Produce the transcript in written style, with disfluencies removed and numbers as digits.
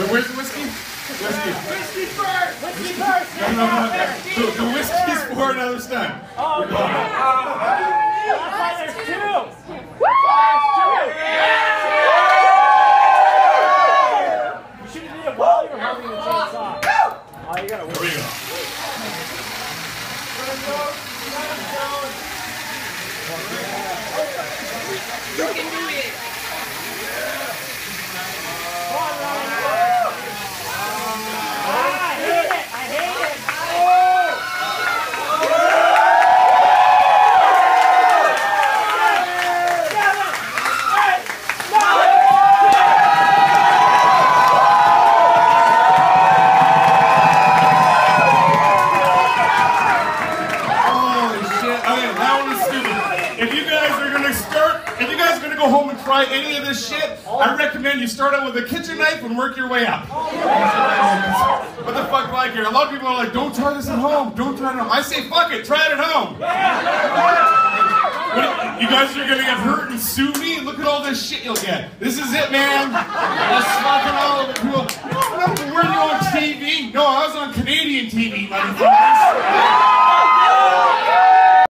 Where's the whiskey? Whiskey. Whiskey first! Whiskey first! No. The whiskey's for another stunt. Oh, yeah! That's why there's two! You should have did it while you were holding the chainsaw. Oh, you gotta wait. Here we go. You can do it. Go home and try any of this shit, I recommend you start out with a kitchen knife and work your way up. What the fuck do I care? A lot of people are like, don't try this at home, don't try it at home. I say, fuck it, try it at home. You guys are gonna get hurt and sue me? Look at all this shit you'll get. This is it, man. That's fucking all of it. People, were you on TV? No, I was on Canadian TV, motherfucker.